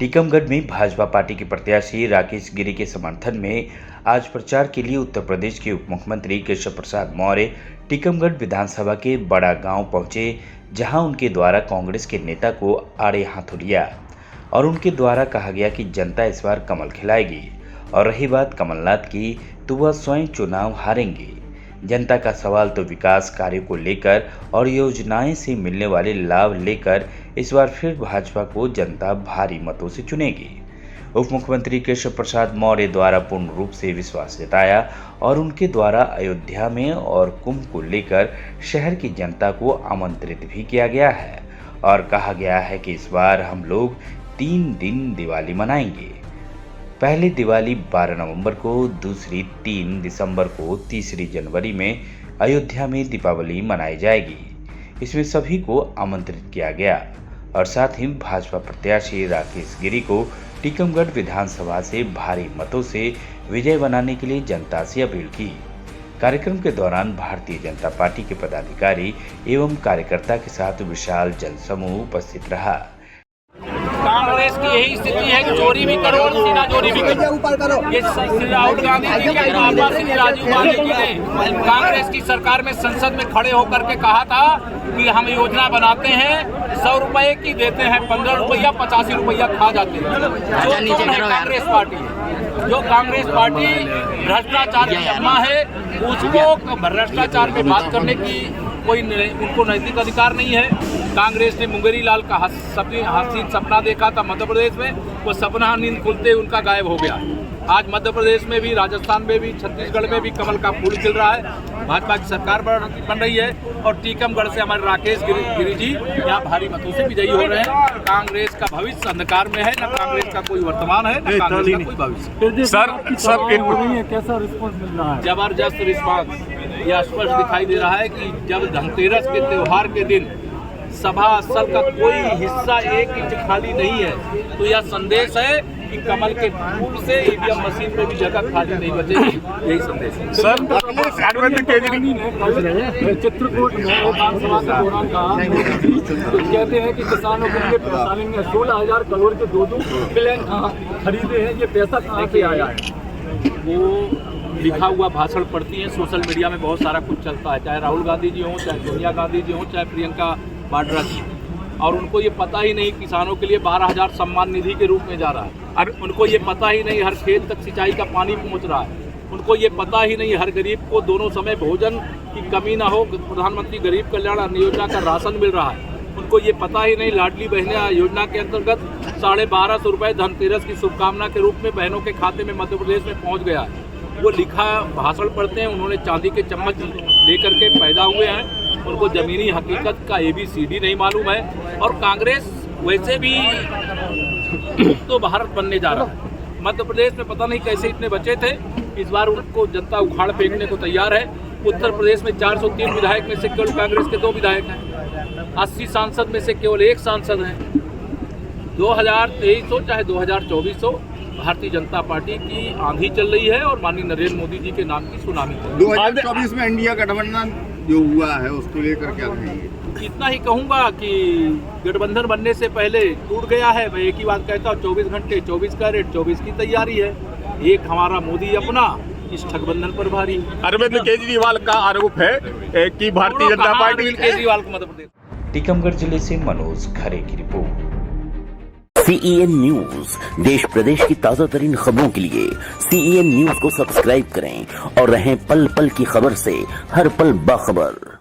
टीकमगढ़ में भाजपा पार्टी के प्रत्याशी राकेश गिरी के समर्थन में आज प्रचार के लिए उत्तर प्रदेश के उप मुख्यमंत्री केशव प्रसाद मौर्य टीकमगढ़ विधानसभा के बड़ा गांव पहुंचे, जहां उनके द्वारा कांग्रेस के नेता को आड़े हाथों लिया और उनके द्वारा कहा गया कि जनता इस बार कमल खिलाएगी और रही बात कमलनाथ की तो वह स्वयं चुनाव हारेंगे। जनता का सवाल तो विकास कार्यों को लेकर और योजनाएं से मिलने वाले लाभ लेकर इस बार फिर भाजपा को जनता भारी मतों से चुनेगी। उप मुख्यमंत्री केशव प्रसाद मौर्य द्वारा पूर्ण रूप से विश्वास जताया और उनके द्वारा अयोध्या में और कुंभ को लेकर शहर की जनता को आमंत्रित भी किया गया है और कहा गया है कि इस बार हम लोग 3 दिन दिवाली मनाएंगे। पहली दिवाली 12 नवंबर को, दूसरी 3 दिसंबर को, तीसरी जनवरी में अयोध्या में दीपावली मनाई जाएगी। इसमें सभी को आमंत्रित किया गया और साथ ही भाजपा प्रत्याशी राकेश गिरी को टीकमगढ़ विधानसभा से भारी मतों से विजय बनाने के लिए जनता से अपील की। कार्यक्रम के दौरान भारतीय जनता पार्टी के पदाधिकारी एवं कार्यकर्ता के साथ विशाल जनसमूह उपस्थित रहा। कांग्रेस की यही स्थिति है कि चोरी भी करो और सीना चोरी भी करो। ये श्री राहुल गांधी जी के पापा श्री राजीव गांधी जी ने कांग्रेस की सरकार में संसद में खड़े होकर के कहा था कि हम योजना बनाते हैं 100 रुपए की, देते हैं 15 रुपया, 85 रुपया खा जाते हैं। जो कांग्रेस पार्टी है, जो कांग्रेस पार्टी भ्रष्टाचार की अम्मा है, उसको भ्रष्टाचार पे बात करने की कोई उनको नैतिक अधिकार नहीं है। कांग्रेस ने मुंगेरी लाल का हसीन सपना देखा था मध्य प्रदेश में, वो सपना नींद खुलते उनका गायब हो गया। आज मध्य प्रदेश में भी, राजस्थान में भी, छत्तीसगढ़ में भी कमल का फूल खिल रहा है। भाजपा की सरकार बन रही है और टीकमगढ़ से हमारे राकेश गिरी जी यहाँ भारी मतों से विजयी हो रहे हैं। कांग्रेस का भविष्य अंधकार में है, न कांग्रेस का कोई वर्तमान है, न कांग्रेस का कोई भविष्य। सर कैसा रिस्पॉन्स मिल रहा है? जबरदस्त रिस्पॉन्स। यह स्पष्ट दिखाई दे रहा है कि जब धनतेरस के त्योहार के दिन सभा स्थल का कोई हिस्सा 1 इंच खाली नहीं है, तो यह संदेश है कि कमल के फूल से ईवीएम मशीन में भी जगह खाली नहीं बचेगी। यही संदेश है। सर, अरविंद केजरीवाल ने चित्रकूट में विधानसभा के दौरान कहा, कहते हैं कि किसानों के लिए पैसा नहीं है। 16,000 करोड़ के 2 प्लान खरीदे हैं, ये पैसा कहाँ से आया है? वो लिखा हुआ भाषण पढ़ती हैं, सोशल मीडिया में बहुत सारा कुछ चलता है, चाहे राहुल गांधी जी हों, चाहे सोनिया गांधी जी हों, चाहे प्रियंका वाड्रा जी, और उनको ये पता ही नहीं किसानों के लिए 12,000 सम्मान निधि के रूप में जा रहा है। और उनको ये पता ही नहीं हर खेत तक सिंचाई का पानी पहुंच रहा है। उनको ये पता ही नहीं हर गरीब को दोनों समय भोजन की कमी ना हो, प्रधानमंत्री गरीब कल्याण अन्न योजना का राशन मिल रहा है। उनको ये पता ही नहीं लाडली बहना योजना के अंतर्गत 1250 रुपये धनतेरस की शुभकामना के रूप में बहनों के खाते में मध्य प्रदेश में पहुँच गया है। वो लिखा भाषण पढ़ते हैं, उन्होंने चांदी के चम्मच लेकर के पैदा हुए हैं, उनको ज़मीनी हकीकत का ABCD नहीं मालूम है। और कांग्रेस वैसे भी तो भारत बनने जा रहा है। मध्य प्रदेश में पता नहीं कैसे इतने बचे थे, इस बार उनको जनता उखाड़ फेंकने को तैयार है। उत्तर प्रदेश में 403 विधायक में से केवल कांग्रेस के 2 विधायक हैं, 80 सांसद में से केवल 1 सांसद हैं। 2023 हो चाहे 2024 हो, भारतीय जनता पार्टी की आंधी चल रही है और माननीय नरेंद्र मोदी जी के नाम की सुनामी। 2024 में इंडिया गठबंधन जो हुआ है उसको लेकर क्या कहेंगे? इतना ही कहूँगा कि गठबंधन बनने से पहले टूट गया है। मैं एक ही बात कहता हूँ, 24 घंटे 24 कैरेट 24 की तैयारी है। एक हमारा मोदी अपना इस ठगबंधन पर भारी। अरविंद केजरीवाल का आरोप है कि भारतीय जनता पार्टी केजरीवाल को मध्य प्रदेश। टीकमगढ़ जिले से मनोज खरे की रिपोर्ट। CEN न्यूज देश प्रदेश की ताजा तरीन खबरों के लिए CEN न्यूज को सब्सक्राइब करें और रहें पल पल की खबर से हर पल बाखबर।